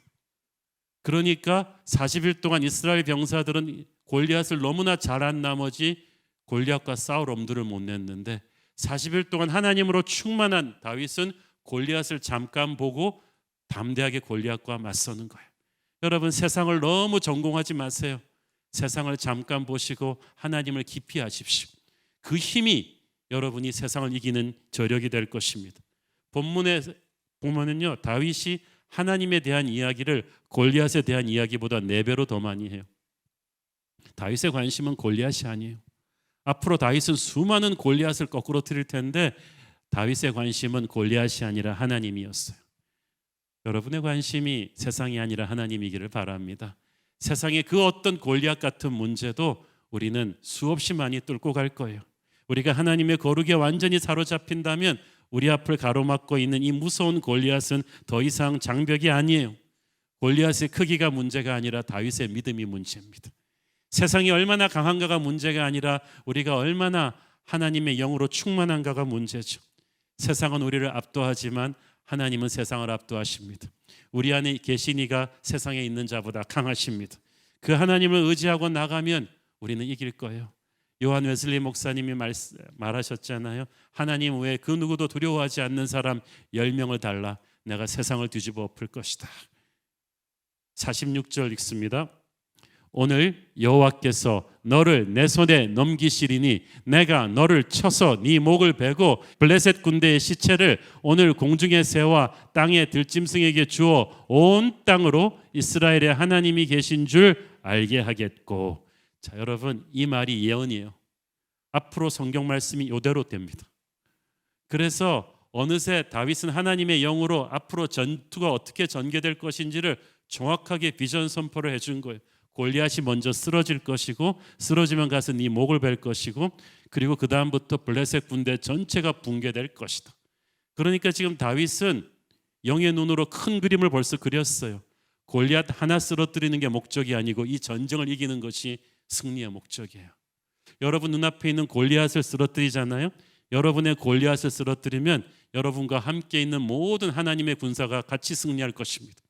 그러니까 40일 동안 이스라엘 병사들은 골리앗을 너무나 잘한 나머지 골리앗과 싸울 엄두를 못 냈는데 40일 동안 하나님으로 충만한 다윗은 골리앗을 잠깐 보고 담대하게 골리앗과 맞서는 거예요. 여러분, 세상을 너무 전공하지 마세요. 세상을 잠깐 보시고 하나님을 깊이 하십시오. 그 힘이 여러분이 세상을 이기는 저력이 될 것입니다. 본문에 보면은요, 다윗이 하나님에 대한 이야기를 골리앗에 대한 이야기보다 4배로 더 많이 해요. 다윗의 관심은 골리앗이 아니에요. 앞으로 다윗은 수많은 골리앗을 거꾸로 틀릴 텐데 다윗의 관심은 골리앗이 아니라 하나님이었어요. 여러분의 관심이 세상이 아니라 하나님이기를 바랍니다. 세상의 그 어떤 골리앗 같은 문제도 우리는 수없이 많이 뚫고 갈 거예요. 우리가 하나님의 거룩에 완전히 사로잡힌다면 우리 앞을 가로막고 있는 이 무서운 골리앗은 더 이상 장벽이 아니에요. 골리앗의 크기가 문제가 아니라 다윗의 믿음이 문제입니다. 세상이 얼마나 강한가가 문제가 아니라 우리가 얼마나 하나님의 영으로 충만한가가 문제죠. 세상은 우리를 압도하지만 하나님은 세상을 압도하십니다. 우리 안에 계신 이가 세상에 있는 자보다 강하십니다. 그 하나님을 의지하고 나가면 우리는 이길 거예요. 요한 웨슬리 목사님이 말하셨잖아요. 하나님 외에 그 누구도 두려워하지 않는 사람 10명을 달라 내가 세상을 뒤집어 엎을 것이다. 46절 읽습니다. 오늘 여호와께서 너를 내 손에 넘기시리니 내가 너를 쳐서 네 목을 베고 블레셋 군대의 시체를 오늘 공중의 새와 땅의 들짐승에게 주어 온 땅으로 이스라엘의 하나님이 계신 줄 알게 하겠고. 자, 여러분, 이 말이 예언이에요. 앞으로 성경 말씀이 이대로 됩니다. 그래서 어느새 다윗은 하나님의 영으로 앞으로 전투가 어떻게 전개될 것인지를 정확하게 비전 선포를 해준 거예요. 골리앗이 먼저 쓰러질 것이고 쓰러지면 가서 네 목을 벨 것이고 그리고 그 다음부터 블레셋 군대 전체가 붕괴될 것이다. 그러니까 지금 다윗은 영의 눈으로 큰 그림을 벌써 그렸어요. 골리앗 하나 쓰러뜨리는 게 목적이 아니고 이 전쟁을 이기는 것이 승리의 목적이에요. 여러분 눈앞에 있는 골리앗을 쓰러뜨리잖아요. 여러분의 골리앗을 쓰러뜨리면 여러분과 함께 있는 모든 하나님의 군사가 같이 승리할 것입니다.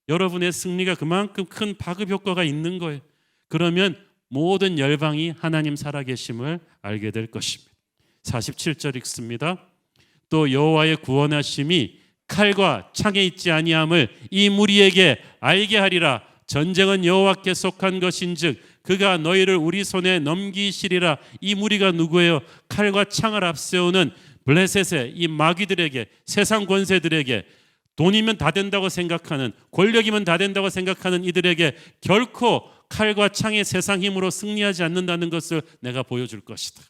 여러분의 승리가 그만큼 큰 파급 효과가 있는 거예요. 그러면 모든 열방이 하나님 살아계심을 알게 될 것입니다. 47절 읽습니다. 또 여호와의 구원하심이 칼과 창에 있지 아니함을 이 무리에게 알게 하리라. 전쟁은 여호와께 속한 것인즉 그가 너희를 우리 손에 넘기시리라. 이 무리가 누구예요? 칼과 창을 앞세우는 블레셋의 이 마귀들에게, 세상 권세들에게, 돈이면 다 된다고 생각하는, 권력이면 다 된다고 생각하는 이들에게 결코 칼과 창의 세상 힘으로 승리하지 않는다는 것을 내가 보여줄 것이다.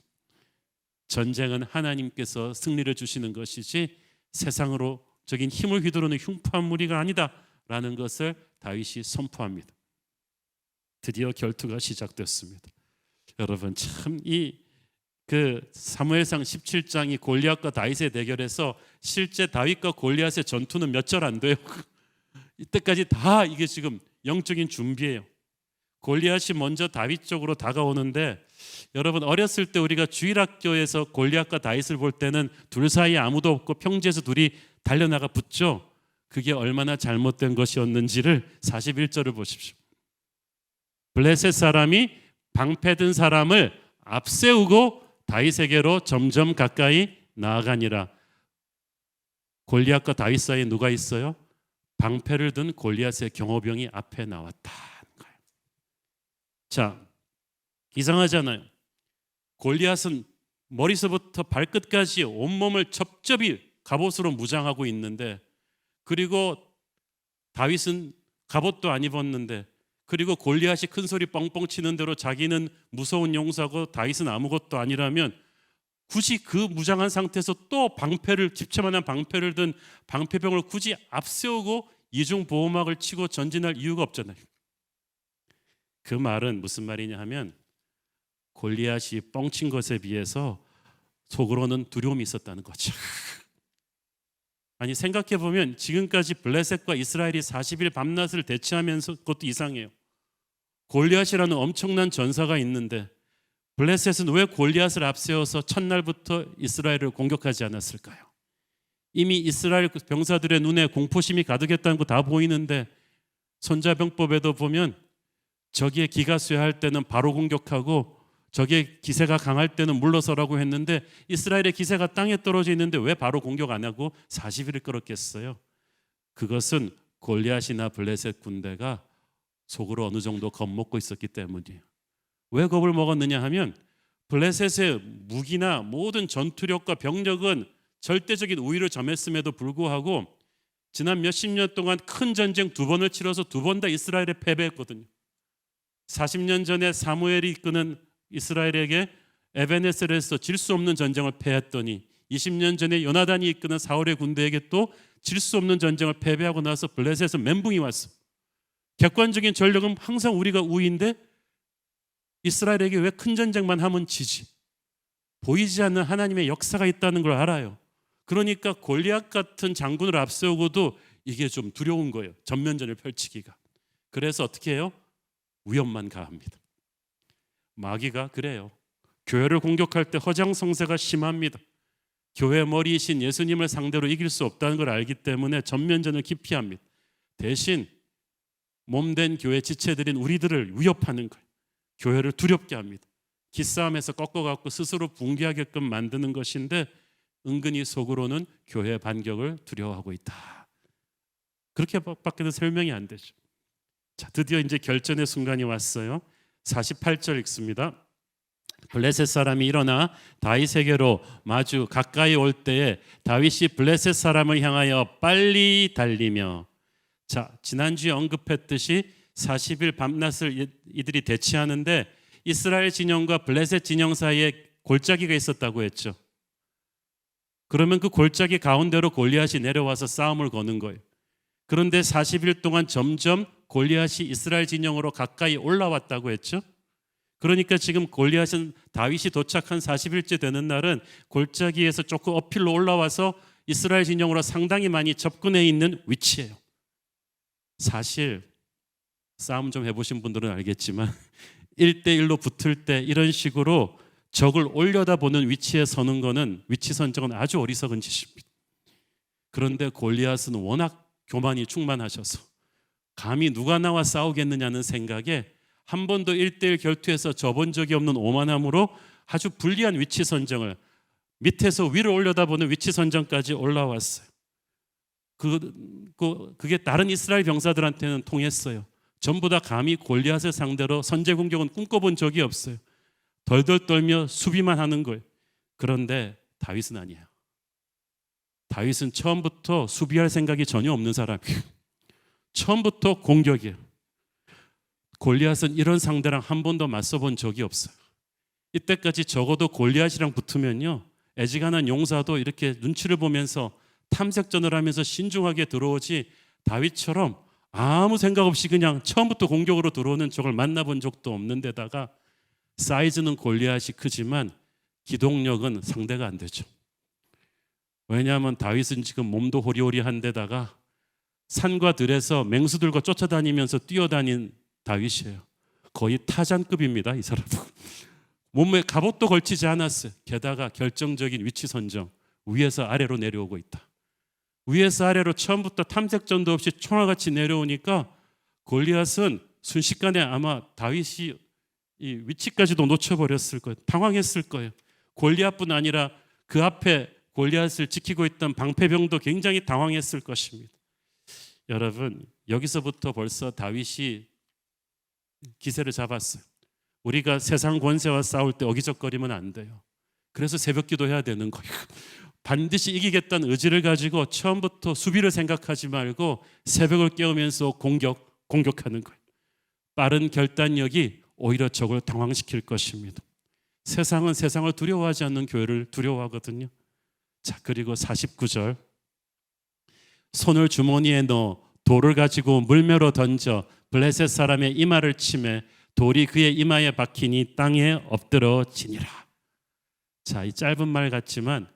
전쟁은 하나님께서 승리를 주시는 것이지 세상으로적인 힘을 휘두르는 흉포한 무리가 아니다라는 것을 다윗이 선포합니다. 드디어 결투가 시작됐습니다. 여러분, 참 사무엘상 17장이 골리앗과 다윗의 대결에서 실제 다윗과 골리앗의 전투는 몇 절 안 돼요. 이때까지 다 이게 지금 영적인 준비예요. 골리앗이 먼저 다윗 쪽으로 다가오는데, 여러분, 어렸을 때 우리가 주일학교에서 골리앗과 다윗을 볼 때는 둘 사이에 아무도 없고 평지에서 둘이 달려나가 붙죠. 그게 얼마나 잘못된 것이었는지를 41절을 보십시오. 블레셋 사람이 방패든 사람을 앞세우고 다윗에게로 점점 가까이 나아가니라. 골리앗과 다윗 사이에 누가 있어요? 방패를 든 골리앗의 경호병이 앞에 나왔다는 거예요. 자, 이상하잖아요. 골리앗은 머리서부터 발끝까지 온몸을 첩첩이 갑옷으로 무장하고 있는데, 그리고 다윗은 갑옷도 안 입었는데, 그리고 골리앗이 큰 소리 뻥뻥 치는 대로 자기는 무서운 용사고 다윗은 아무것도 아니라면 굳이 그 무장한 상태에서 또 집채만한 방패를 든 방패병을 굳이 앞세우고 이중보호막을 치고 전진할 이유가 없잖아요. 그 말은 무슨 말이냐 하면, 골리앗이 뻥친 것에 비해서 속으로는 두려움이 있었다는 거죠. 아니, 생각해보면 지금까지 블레셋과 이스라엘이 40일 밤낮을 대치하면서, 그것도 이상해요. 골리앗이라는 엄청난 전사가 있는데 블레셋은 왜 골리앗을 앞세워서 첫날부터 이스라엘을 공격하지 않았을까요? 이미 이스라엘 병사들의 눈에 공포심이 가득했다는 거 다 보이는데, 손자병법에도 보면 저기에 기가 쇠할 때는 바로 공격하고 저기에 기세가 강할 때는 물러서라고 했는데, 이스라엘의 기세가 땅에 떨어져 있는데 왜 바로 공격 안 하고 40일을 끌었겠어요? 그것은 골리앗이나 블레셋 군대가 속으로 어느 정도 겁먹고 있었기 때문이에요. 왜 겁을 먹었느냐 하면, 블레셋의 무기나 모든 전투력과 병력은 절대적인 우위를 점했음에도 불구하고 지난 몇십 년 동안 큰 전쟁 2번을 치러서 2번 다 이스라엘에 패배했거든요. 40년 전에 사무엘이 이끄는 이스라엘에게 에베네셀에서 질 수 없는 전쟁을 패했더니, 20년 전에 요나단이 이끄는 사울의 군대에게 또 질 수 없는 전쟁을 패배하고 나서 블레셋은 멘붕이 왔어. 객관적인 전력은 항상 우리가 우위인데 이스라엘에게 왜 큰 전쟁만 하면 지지? 보이지 않는 하나님의 역사가 있다는 걸 알아요. 그러니까 골리앗 같은 장군을 앞세우고도 이게 좀 두려운 거예요. 전면전을 펼치기가. 그래서 어떻게 해요? 위험만 가합니다. 마귀가 그래요. 교회를 공격할 때 허장성세가 심합니다. 교회 머리이신 예수님을 상대로 이길 수 없다는 걸 알기 때문에 전면전을 기피합니다. 대신 몸된 교회 지체들인 우리들을 위협하는 거예요. 교회를 두렵게 합니다. 기싸움에서 꺾어갖고 스스로 붕괴하게끔 만드는 것인데, 은근히 속으로는 교회의 반격을 두려워하고 있다. 그렇게밖에는 설명이 안 되죠. 자, 드디어 이제 결전의 순간이 왔어요. 48절 읽습니다. 블레셋 사람이 일어나 다윗에게로 마주 가까이 올 때에 다윗이 블레셋 사람을 향하여 빨리 달리며, 자, 지난주에 언급했듯이 40일 밤낮을 이들이 대치하는데 이스라엘 진영과 블레셋 진영 사이에 골짜기가 있었다고 했죠. 그러면 그 골짜기 가운데로 골리앗이 내려와서 싸움을 거는 거예요. 그런데 40일 동안 점점 골리앗이 이스라엘 진영으로 가까이 올라왔다고 했죠. 그러니까 지금 골리앗은 다윗이 도착한 40일째 되는 날은 골짜기에서 조금 어필로 올라와서 이스라엘 진영으로 상당히 많이 접근해 있는 위치예요. 사실 싸움 좀 해보신 분들은 알겠지만 1대1로 붙을 때 이런 식으로 적을 올려다보는 위치에 서는 거는, 위치 선정은 아주 어리석은 짓입니다. 그런데 골리앗은 워낙 교만이 충만하셔서 감히 누가 나와 싸우겠느냐는 생각에 한 번도 1대1 결투에서 져본 적이 없는 오만함으로 아주 불리한 위치 선정을 밑에서 위로 올려다보는 위치 선정까지 올라왔어요. 그게 다른 이스라엘 병사들한테는 통했어요. 전부 다 감히 골리앗을 상대로 선제 공격은 꿈꿔본 적이 없어요. 덜덜 떨며 수비만 하는 거예요. 그런데 다윗은 아니에요. 다윗은 처음부터 수비할 생각이 전혀 없는 사람이에요. 처음부터 공격이에요. 골리앗은 이런 상대랑 한 번도 맞서본 적이 없어요. 이때까지 적어도 골리앗이랑 붙으면요, 애지간한 용사도 이렇게 눈치를 보면서 탐색전을 하면서 신중하게 들어오지, 다윗처럼 아무 생각 없이 그냥 처음부터 공격으로 들어오는 적을 만나본 적도 없는 데다가 사이즈는 골리앗이 크지만 기동력은 상대가 안 되죠. 왜냐하면 다윗은 지금 몸도 호리호리한 데다가 산과 들에서 맹수들과 쫓아다니면서 뛰어다닌 다윗이에요. 거의 타잔급입니다, 이 사람은. 몸에 갑옷도 걸치지 않았어요. 게다가 결정적인 위치 선정, 위에서 아래로 내려오고 있다. 위에서 아래로 처음부터 탐색전도 없이 총알같이 내려오니까 골리앗은 순식간에 아마 다윗이 이 위치까지도 놓쳐버렸을 거예요. 당황했을 거예요. 골리앗뿐 아니라 그 앞에 골리앗을 지키고 있던 방패병도 굉장히 당황했을 것입니다. 여러분, 여기서부터 벌써 다윗이 기세를 잡았어요. 우리가 세상 권세와 싸울 때 어기적거리면 안 돼요. 그래서 새벽 기도해야 되는 거예요. 반드시 이기겠다는 의지를 가지고 처음부터 수비를 생각하지 말고 새벽을 깨우면서 공격하는 거예요. 빠른 결단력이 오히려 적을 당황시킬 것입니다. 세상은 세상을 두려워하지 않는 교회를 두려워하거든요. 자, 그리고 49절, 손을 주머니에 넣어 돌을 가지고 물매로 던져 블레셋 사람의 이마를 치매 돌이 그의 이마에 박히니 땅에 엎드러지니라. 자, 이 짧은 말 같지만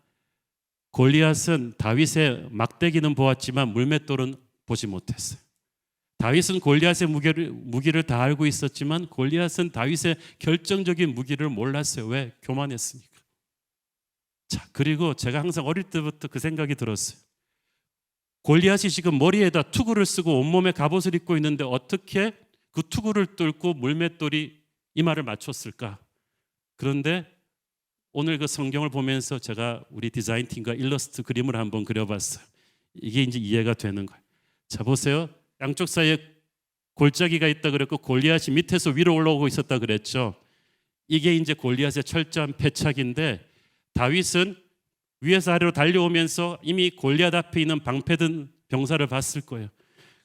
골리앗은 다윗의 막대기는 보았지만 물맷돌은 보지 못했어요. 다윗은 골리앗의 무기를 다 알고 있었지만 골리앗은 다윗의 결정적인 무기를 몰랐어요. 왜? 교만했으니까. 자, 그리고 제가 항상 어릴 때부터 그 생각이 들었어요. 골리앗이 지금 머리에다 투구를 쓰고 온몸에 갑옷을 입고 있는데 어떻게 그 투구를 뚫고 물맷돌이 이마를 맞췄을까? 그런데 오늘 그 성경을 보면서 제가 우리 디자인팀과 일러스트 그림을 한번 그려봤어요. 이게 이제 이해가 되는 거예요. 자, 보세요. 양쪽 사이에 골짜기가 있다 그랬고 골리앗이 밑에서 위로 올라오고 있었다 그랬죠. 이게 이제 골리앗의 철저한 패착인데 다윗은 위에서 아래로 달려오면서 이미 골리앗 앞에 있는 방패든 병사를 봤을 거예요.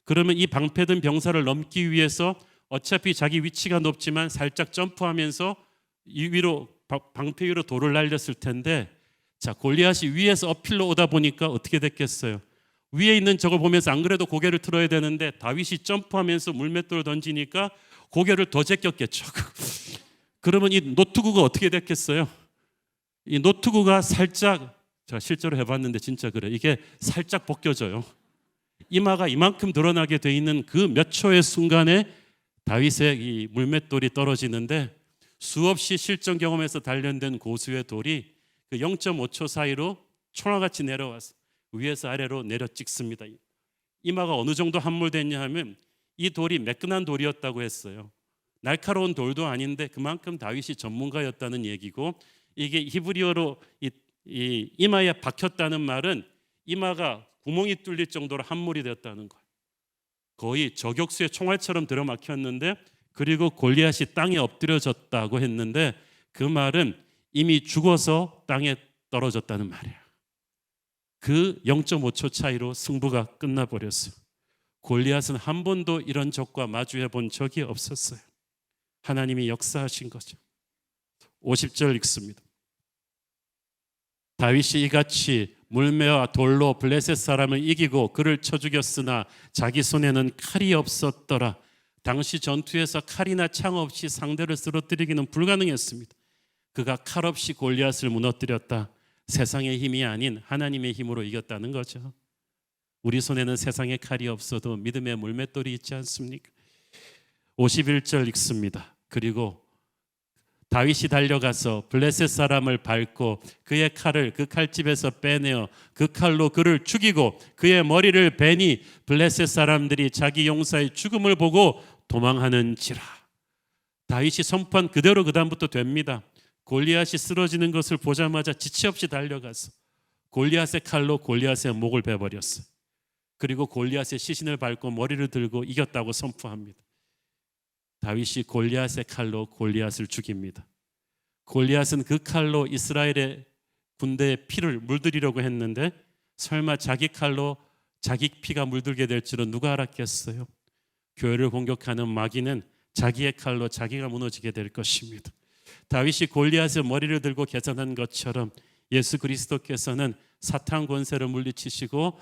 그러면 이 방패든 병사를 넘기 위해서 어차피 자기 위치가 높지만 살짝 점프하면서 이 위로 방패 위로 돌을 날렸을 텐데, 자, 골리앗이 위에서 어필로 오다 보니까 어떻게 됐겠어요? 위에 있는 적을 보면서 안 그래도 고개를 틀어야 되는데 다윗이 점프하면서 물맷돌을 던지니까 고개를 더 제꼈겠죠. 그러면 이 노트구가 어떻게 됐겠어요? 이 노트구가 살짝, 제가 실제로 해봤는데 진짜 그래, 이게 살짝 벗겨져요. 이마가 이만큼 드러나게 돼 있는 그 몇 초의 순간에 다윗의 이 물맷돌이 떨어지는데 수없이 실전 경험에서 단련된 고수의 돌이 그 0.5초 사이로 총알같이 내려와서 위에서 아래로 내려 찍습니다. 이마가 어느 정도 함몰됐냐 하면 이 돌이 매끈한 돌이었다고 했어요. 날카로운 돌도 아닌데 그만큼 다윗이 전문가였다는 얘기고, 이게 히브리어로 이 이마에 박혔다는 말은 이마가 구멍이 뚫릴 정도로 함몰이 되었다는 거예요. 거의 저격수의 총알처럼 들어막혔는데, 그리고 골리앗이 땅에 엎드려졌다고 했는데 그 말은 이미 죽어서 땅에 떨어졌다는 말이에요. 그 0.5초 차이로 승부가 끝나버렸어요. 골리앗은 한 번도 이런 적과 마주해 본 적이 없었어요. 하나님이 역사하신 거죠. 50절 읽습니다. 다윗이 이같이 물매와 돌로 블레셋 사람을 이기고 그를 쳐 죽였으나 자기 손에는 칼이 없었더라. 당시 전투에서 칼이나 창 없이 상대를 쓰러뜨리기는 불가능했습니다. 그가 칼 없이 골리앗을 무너뜨렸다. 세상의 힘이 아닌 하나님의 힘으로 이겼다는 거죠. 우리 손에는 세상의 칼이 없어도 믿음의 물맷돌이 있지 않습니까? 51절 읽습니다. 그리고 다윗이 달려가서 블레셋 사람을 밟고 그의 칼을 그 칼집에서 빼내어 그 칼로 그를 죽이고 그의 머리를 베니 블레셋 사람들이 자기 용사의 죽음을 보고 도망하는지라. 다윗이 선포한 그대로 그 다음부터 됩니다. 골리앗이 쓰러지는 것을 보자마자 지체 없이 달려가서 골리앗의 칼로 골리앗의 목을 베버렸어요. 그리고 골리앗의 시신을 밟고 머리를 들고 이겼다고 선포합니다. 다윗이 골리앗의 칼로 골리앗을 죽입니다. 골리앗은 그 칼로 이스라엘의 군대의 피를 물들이려고 했는데 설마 자기 칼로 자기 피가 물들게 될 줄은 누가 알았겠어요? 교회를 공격하는 마귀는 자기의 칼로 자기가 무너지게 될 것입니다. 다윗이 골리앗의 머리를 들고 계산한 것처럼 예수 그리스도께서는 사탄 권세를 물리치시고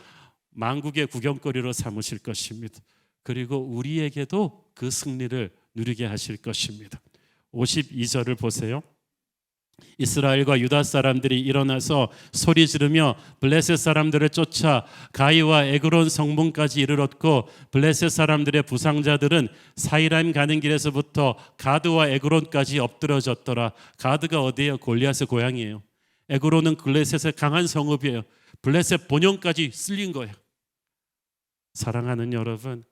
만국의 구경거리로 삼으실 것입니다. 그리고 우리에게도 그 승리를 누리게 하실 것입니다. 52절을 보세요. 이스라엘과 유다 사람들이 일어나서 소리 지르며 블레셋 사람들을 쫓아 가이와 에그론 성문까지 이르렀고 블레셋 사람들의 부상자들은 사이라임 가는 길에서부터 가드와 에그론까지 엎드러졌더라. 가드가 어디예요? 골리앗의 고향이에요. 에그론은 블레셋의 강한 성읍이에요. 블레셋 본영까지 쓸린 거예요. 사랑하는 여러분,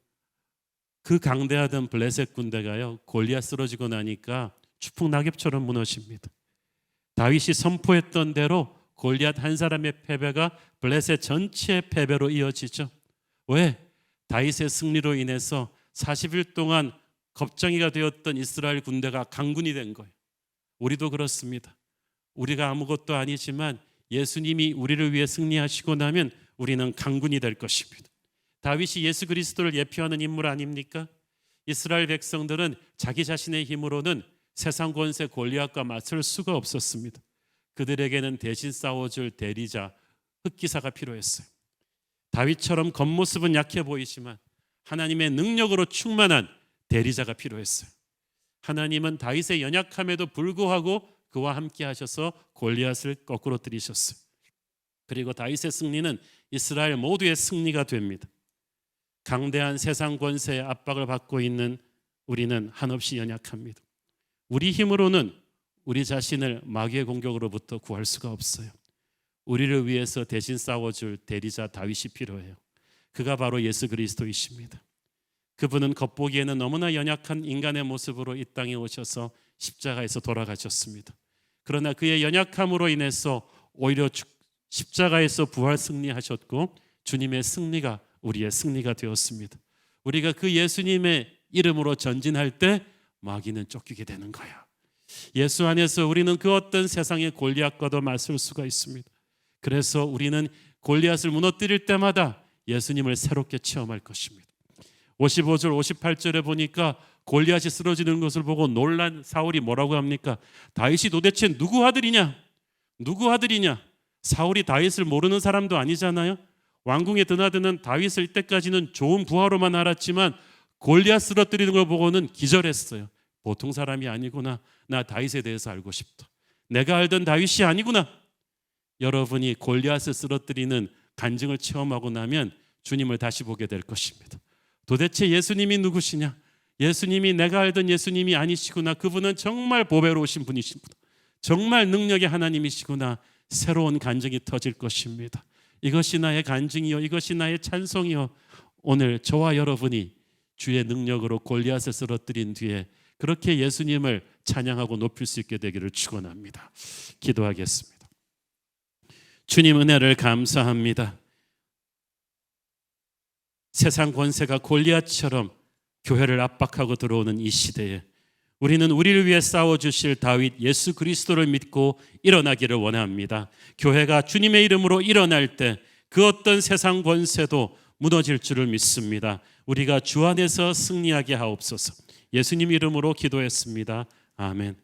그 강대하던 블레셋 군대가요 골리앗 쓰러지고 나니까 추풍 낙엽처럼 무너집니다. 다윗이 선포했던 대로 골리앗 한 사람의 패배가 블레셋 전체의 패배로 이어지죠. 왜? 다윗의 승리로 인해서 40일 동안 겁쟁이가 되었던 이스라엘 군대가 강군이 된 거예요. 우리도 그렇습니다. 우리가 아무것도 아니지만 예수님이 우리를 위해 승리하시고 나면 우리는 강군이 될 것입니다. 다윗이 예수 그리스도를 예표하는 인물 아닙니까? 이스라엘 백성들은 자기 자신의 힘으로는 세상 권세 골리앗과 맞설 수가 없었습니다. 그들에게는 대신 싸워줄 대리자, 흑기사가 필요했어요. 다윗처럼 겉모습은 약해 보이지만 하나님의 능력으로 충만한 대리자가 필요했어요. 하나님은 다윗의 연약함에도 불구하고 그와 함께 하셔서 골리앗을 거꾸로 들이셨어요. 그리고 다윗의 승리는 이스라엘 모두의 승리가 됩니다. 강대한 세상 권세의 압박을 받고 있는 우리는 한없이 연약합니다. 우리 힘으로는 우리 자신을 마귀의 공격으로부터 구할 수가 없어요. 우리를 위해서 대신 싸워줄 대리자 다윗이 필요해요. 그가 바로 예수 그리스도이십니다. 그분은 겉보기에는 너무나 연약한 인간의 모습으로 이 땅에 오셔서 십자가에서 돌아가셨습니다. 그러나 그의 연약함으로 인해서 오히려 십자가에서 부활 승리하셨고 주님의 승리가 우리의 승리가 되었습니다. 우리가 그 예수님의 이름으로 전진할 때 마귀는 쫓기게 되는 거야. 예수 안에서 우리는 그 어떤 세상의 골리앗과도 맞설 수가 있습니다. 그래서 우리는 골리앗을 무너뜨릴 때마다 예수님을 새롭게 체험할 것입니다. 55절 58절에 보니까 골리앗이 쓰러지는 것을 보고 놀란 사울이 뭐라고 합니까? 다윗이 도대체 누구 아들이냐? 누구 아들이냐? 사울이 다윗을 모르는 사람도 아니잖아요. 왕궁에 드나드는 다윗을 이때까지는 좋은 부하로만 알았지만 골리앗 쓰러뜨리는 걸 보고는 기절했어요. 보통 사람이 아니구나. 나 다윗에 대해서 알고 싶다. 내가 알던 다윗이 아니구나. 여러분이 골리앗을 쓰러뜨리는 간증을 체험하고 나면 주님을 다시 보게 될 것입니다. 도대체 예수님이 누구시냐? 예수님이 내가 알던 예수님이 아니시구나. 그분은 정말 보배로우신 분이시구나. 정말 능력의 하나님이시구나. 새로운 간증이 터질 것입니다. 이것이 나의 간증이요, 이것이 나의 찬송이요. 오늘 저와 여러분이 주의 능력으로 골리앗을 쓰러뜨린 뒤에 그렇게 예수님을 찬양하고 높일 수 있게 되기를 축원합니다. 기도하겠습니다. 주님 은혜를 감사합니다. 세상 권세가 골리앗처럼 교회를 압박하고 들어오는 이 시대에 우리는 우리를 위해 싸워주실 다윗 예수 그리스도를 믿고 일어나기를 원합니다. 교회가 주님의 이름으로 일어날 때 그 어떤 세상 권세도 무너질 줄을 믿습니다. 우리가 주 안에서 승리하게 하옵소서. 예수님 이름으로 기도했습니다. 아멘.